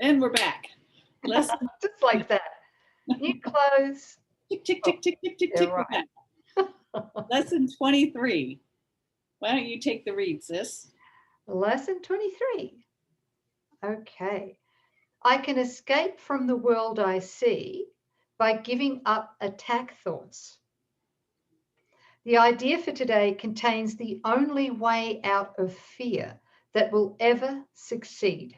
And we're back. Lesson Just like that. New clothes. tick, tick, tick, tick, tick, tick, Yeah, tick. right. We're back. Lesson 23. Why don't you take the read, sis? Lesson 23. Okay. I can escape from the world I see by giving up attack thoughts. The idea for today contains the only way out of fear that will ever succeed.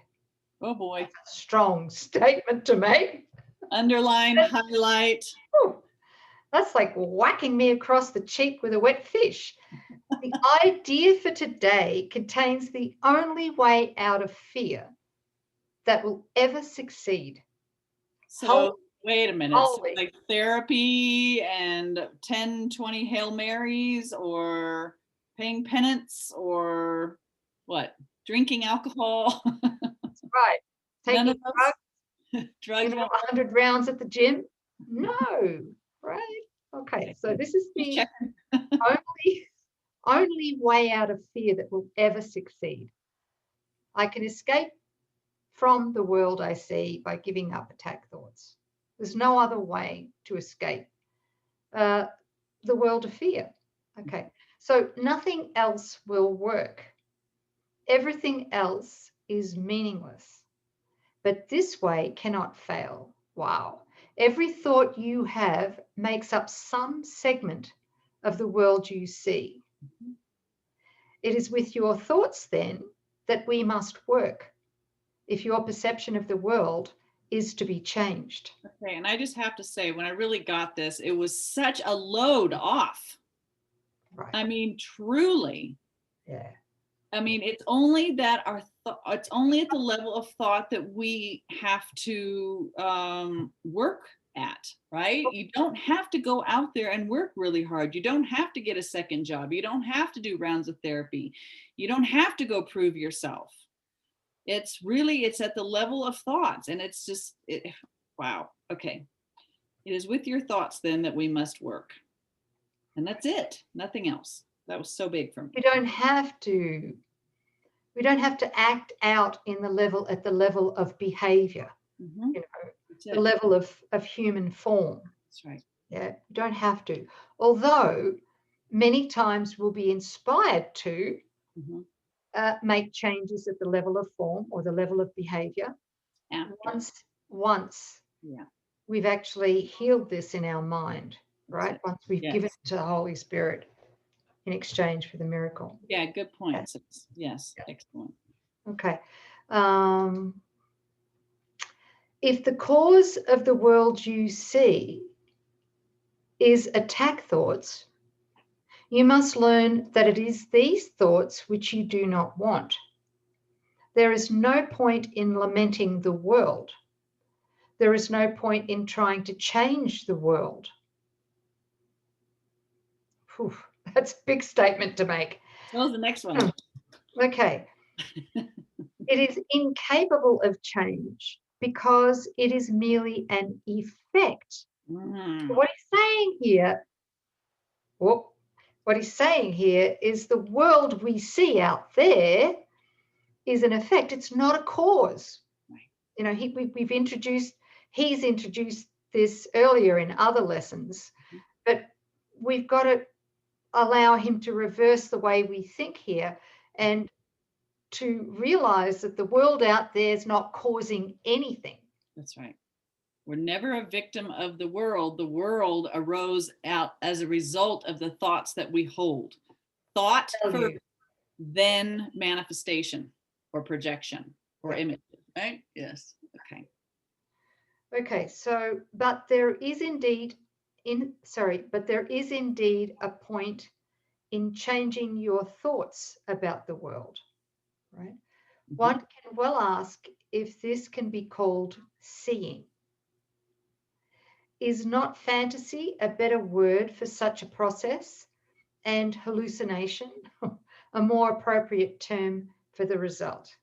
Oh boy. That's a strong statement to make. Underline, highlight. Ooh, that's like whacking me across the cheek with a wet fish. The idea for today contains the only way out of fear that will ever succeed. So wait a minute. So Holy. like therapy and 10, 20 Hail Marys, or paying penance, or what? Drinking alcohol? That's right. None Taking of those? Drugs? 100 rounds at the gym? No, right? Okay, so this is the only way out of fear that will ever succeed. I can escape from the world I see by giving up attack thoughts. There's no other way to escape the world of fear. Okay, so nothing else will work. Everything else is meaningless. But this way cannot fail. Wow. Every thought you have makes up some segment of the world you see. It is with your thoughts, then, that we must work if your perception of the world is to be changed. Okay, and I just have to say, when I really got this, it was such a load off. Right. I mean, truly. Yeah. I mean, it's only that it's only at the level of thought that we have to work at, right? You don't have to go out there and work really hard. You don't have to get a second job. You don't have to do rounds of therapy. You don't have to go prove yourself. It's at the level of thoughts, and it's just, wow. Okay. It is with your thoughts then that we must work. And that's it. Nothing else. That was so big for me. We don't have to act out at the level of behavior, Mm-hmm. the level of human form. That's right. Yeah, you don't have to. Although many times we'll be inspired to make changes at the level of form or the level of behavior. Once we've actually healed this in our mind, right? Once we've given it to the Holy Spirit in exchange for the miracle. Yeah, good point. Yes, excellent. Okay. If the cause of the world you see is attack thoughts, you must learn that it is these thoughts which you do not want. There is no point in lamenting the world. There is no point in trying to change the world. Whew, that's a big statement to make. What was the next one? Okay. It is incapable of change because it is merely an effect. What he's saying here is the world we see out there is an effect. It's not a cause. You know, he's introduced this earlier in other lessons, but we've got to allow him to reverse the way we think here and to realize that the world out there is not causing anything. That's right. We're never a victim of the world. The world arose out as a result of the thoughts that we hold. Thought first, then manifestation or projection or image, right? Yes. Okay. Okay, so but there is indeed a point in changing your thoughts about the world, right? One can well ask if this can be called seeing. Is not fantasy a better word for such a process, and hallucination a more appropriate term for the result?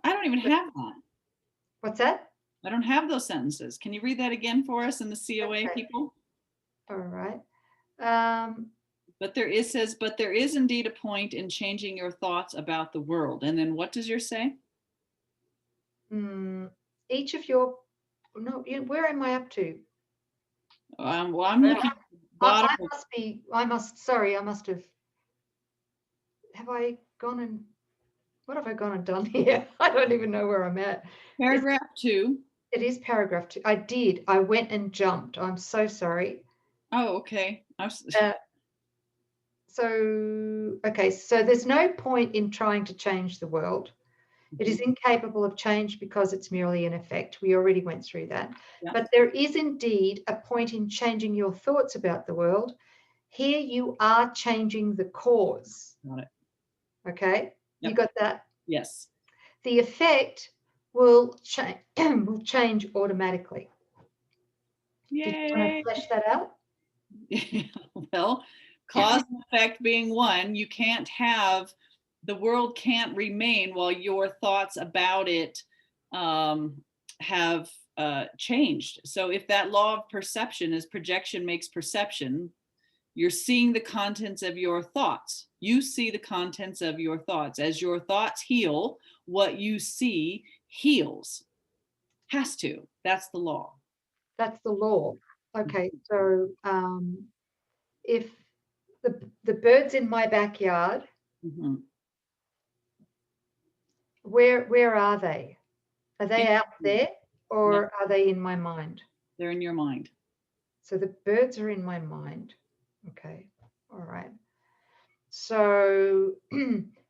I don't even have that. What's that? I don't have those sentences. Can you read that again for us in the COA, people? All right. But there is indeed a point in changing your thoughts about the world. And then what does yours say? each of your, no, where am I up to? Well, I'm looking at the bottom. I must have I gone and, what have I gone and done here? I don't even know where I'm at. Paragraph 2. It is paragraph 2. I went and jumped. I'm so sorry. Oh, okay. Okay, so there's no point in trying to change the world. It is incapable of change because it's merely an effect. We already went through that. Yeah. But there is indeed a point in changing your thoughts about the world. Here you are changing the cause. Got it. Okay, Yep. You got that? Yes. The effect will change automatically. Yay. Do you want to flesh that out? Well, cause and effect being one, you can't have, the world can't remain while your thoughts about it have changed. So if that law of perception is projection makes perception, you're seeing the contents of your thoughts. You see the contents of your thoughts. As your thoughts heal, what you see heals. Has to. That's the law. That's the law. Okay, so if the birds in my backyard, where are they? Are they out there, or are they in my mind? They're in your mind. So the birds are in my mind. Okay, all right. So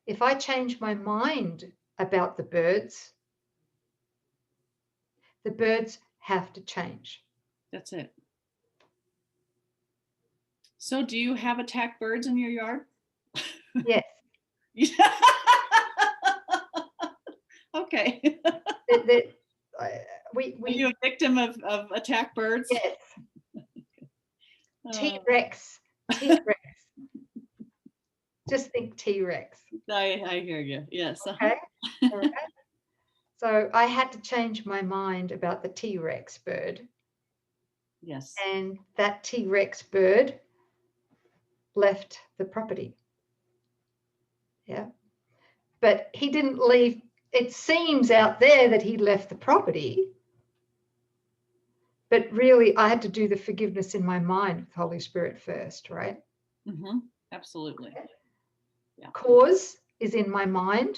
if I change my mind about the birds have to change. That's it. So do you have attack birds in your yard? Yes. Okay. Are you a victim of attack birds? Yes. T-Rex. T-Rex. Just think T-Rex. I hear you. Yes. Okay. All right. So I had to change my mind about the T-Rex bird. Yes. And that T-Rex bird left the property. Yeah. But he didn't leave. It seems out there that he left the property. But really, I had to do the forgiveness in my mind with Holy Spirit first, right? Absolutely. Okay. Yeah. Cause is in my mind.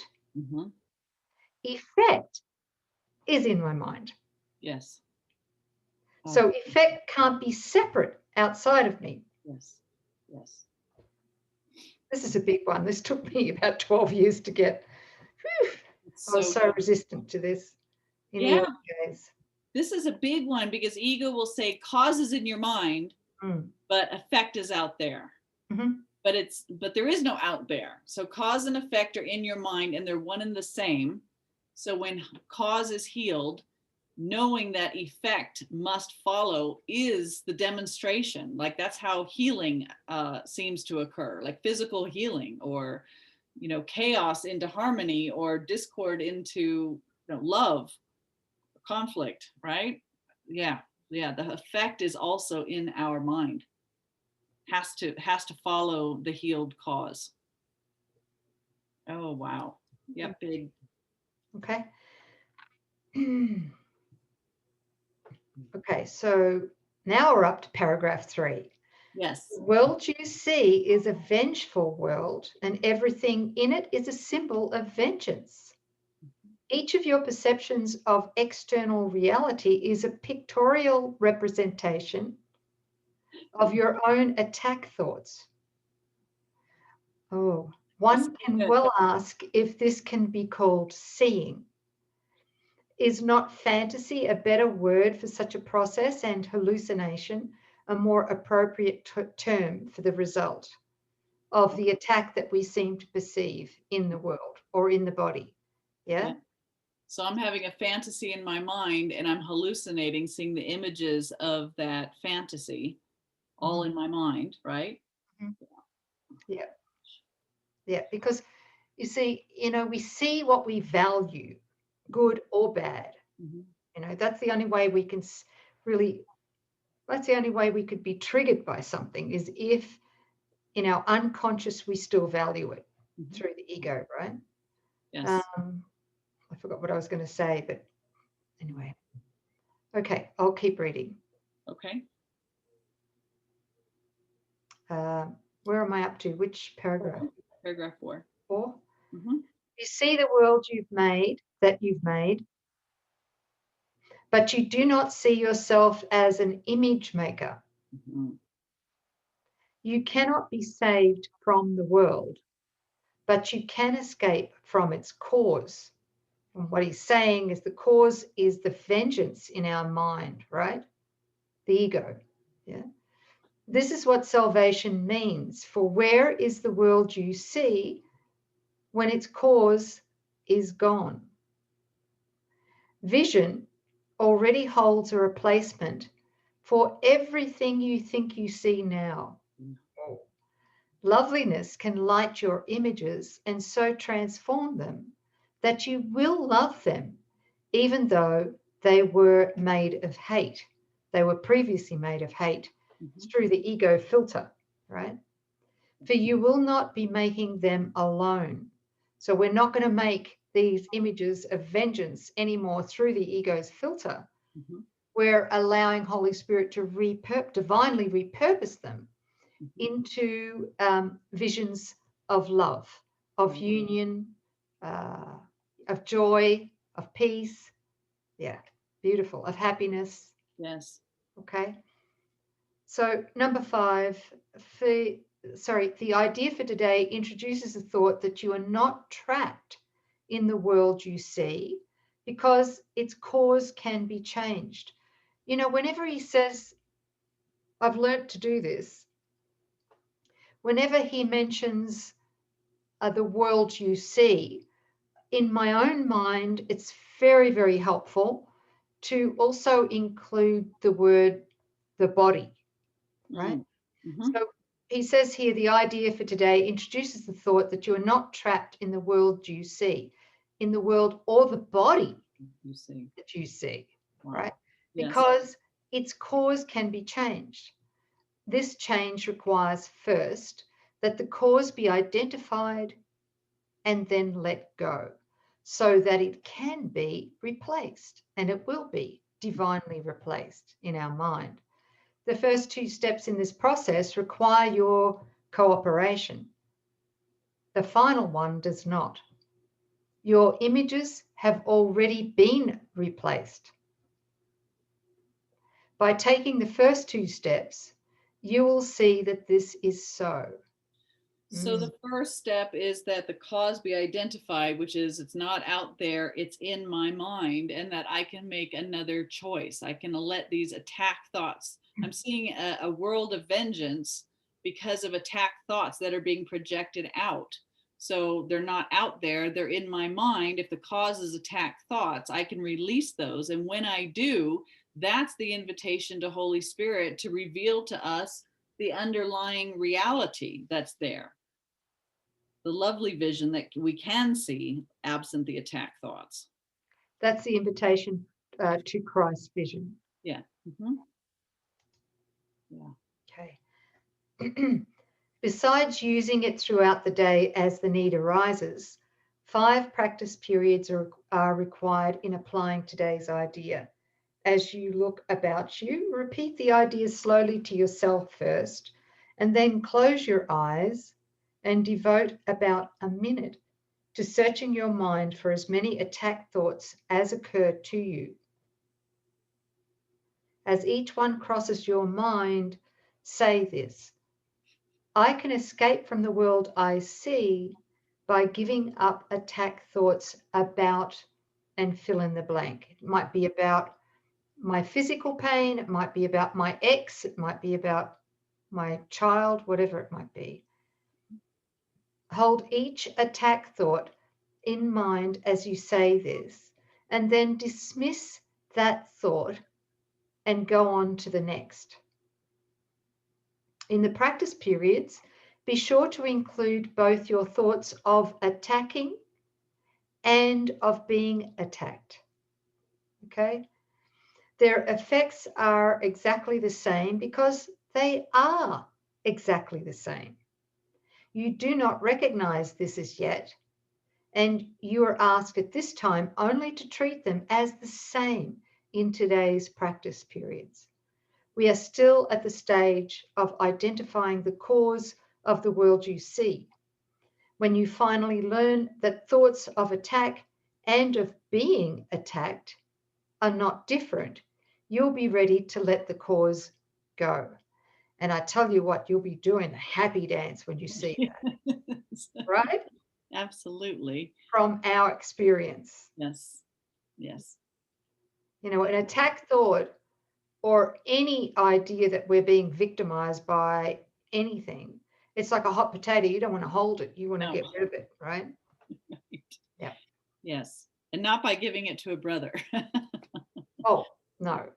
Effect is in my mind. Yes. So effect can't be separate outside of me. Yes. Yes. This is a big one. This took me about 12 years to get. I was so resistant to this in the early days. This is a big one because ego will say cause is in your mind, but effect is out there. But there is no out there. So cause and effect are in your mind and they're one and the same. So when cause is healed, knowing that effect must follow is the demonstration. Like that's how healing seems to occur, like physical healing, or chaos into harmony, or discord into love, conflict, right? Yeah. The effect is also in our mind. Has to follow the healed cause. Oh wow. Yeah, big. Okay. Okay, so now we're up to paragraph 3. Yes. The world you see is a vengeful world, and everything in it is a symbol of vengeance. Each of your perceptions of external reality is a pictorial representation of your own attack thoughts. Oh, one can well ask if this can be called seeing. Is not fantasy a better word for such a process, and hallucination a more appropriate term for the result of the attack that we seem to perceive in the world or in the body? Yeah. So I'm having a fantasy in my mind and I'm hallucinating, seeing the images of that fantasy all in my mind, right? Yeah. Yeah. Because you see, we see what we value, good or bad. That's the only way we can that's the only way we could be triggered by something, is if in our unconscious we still value it through the ego, right? Yes. I forgot what I was going to say, but Anyway, okay, I'll keep reading. Okay. Where am I up to? Which paragraph? Paragraph 4. 4. Mm-hmm. You see the world that you've made, but you do not see yourself as an image maker. Mm-hmm. You cannot be saved from the world, but you can escape from its cause. And what he's saying is the cause is the vengeance in our mind, right? The ego. Yeah. This is what salvation means. For where is the world you see when its cause is gone? Vision already holds a replacement for everything you think you see now. Loveliness can light your images and so transform them that you will love them, even though they were made of hate. They were previously made of hate. It's through the ego filter, right? For you will not be making them alone. So we're not going to make these images of vengeance anymore through the ego's filter. Mm-hmm. We're allowing Holy Spirit to divinely repurpose them into visions of love, of union, of joy, of peace. Yeah, beautiful. Of happiness. Yes. Okay. So number 5, the idea for today introduces the thought that you are not trapped in the world you see because its cause can be changed. You know, whenever he says, I've learnt to do this, whenever he mentions the world you see, in my own mind, it's very, very helpful to also include the word, the body, right? Mm-hmm. So he says here, the idea for today introduces the thought that you are not trapped in the world you see, in the world or the body that you see, right? Yes. Because its cause can be changed. This change requires first that the cause be identified and then let go so that it can be replaced, and it will be divinely replaced in our mind. The first 2 steps in this process require your cooperation. The final one does not. Your images have already been replaced. By taking the first 2 steps, you will see that this is so. So the first step is that the cause be identified, which is it's not out there, it's in my mind, and that I can make another choice. I can let these attack thoughts. I'm seeing a world of vengeance because of attack thoughts that are being projected out. So they're not out there, they're in my mind. If the cause is attack thoughts, I can release those. And when I do, that's the invitation to Holy Spirit to reveal to us the underlying reality that's there, the lovely vision that we can see absent the attack thoughts. That's the invitation to Christ's vision. Yeah. Mm-hmm. Yeah. Okay. Besides using it throughout the day as the need arises, 5 practice periods are required in applying today's idea. As you look about you, repeat the idea slowly to yourself first, and then close your eyes and devote about a minute to searching your mind for as many attack thoughts as occur to you. As each one crosses your mind, say this: I can escape from the world I see by giving up attack thoughts about, and fill in the blank. It might be about my physical pain, it might be about my ex, it might be about my child, whatever it might be. Hold each attack thought in mind as you say this, and then dismiss that thought and go on to the next. In the practice periods, be sure to include both your thoughts of attacking and of being attacked. Okay? Their effects are exactly the same because they are exactly the same. You do not recognize this as yet, And you are asked at this time only to treat them as the same in today's practice periods. We are still at the stage of identifying the cause of the world you see. When you finally learn that thoughts of attack and of being attacked are not different, you'll be ready to let the cause go. And I tell you what, you'll be doing a happy dance when you see that, right? Absolutely. From our experience. Yes. Yes. You know, an attack thought or any idea that we're being victimized by anything, it's like a hot potato. You don't want to hold it. You want to No. get rid of it, right? Right. Yeah. Yes. And not by giving it to a brother. Oh, no.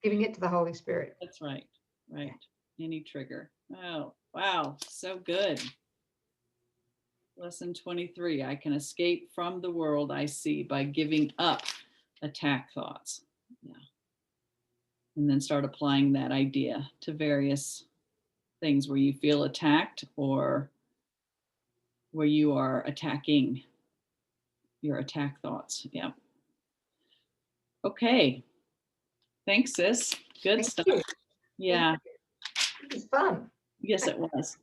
Giving it to the Holy Spirit. That's right. Right. Any trigger. Oh, wow. So good. Lesson 23. I can escape from the world I see by giving up attack thoughts. Yeah. And then start applying that idea to various things where you feel attacked or where you are attacking your attack thoughts. Yeah. Okay. Thanks, sis. Good Thank stuff. you. Yeah. It was fun. Yes, it was.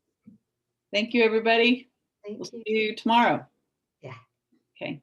Thank you, everybody. We'll Thank see you. you tomorrow. Yeah. Okay.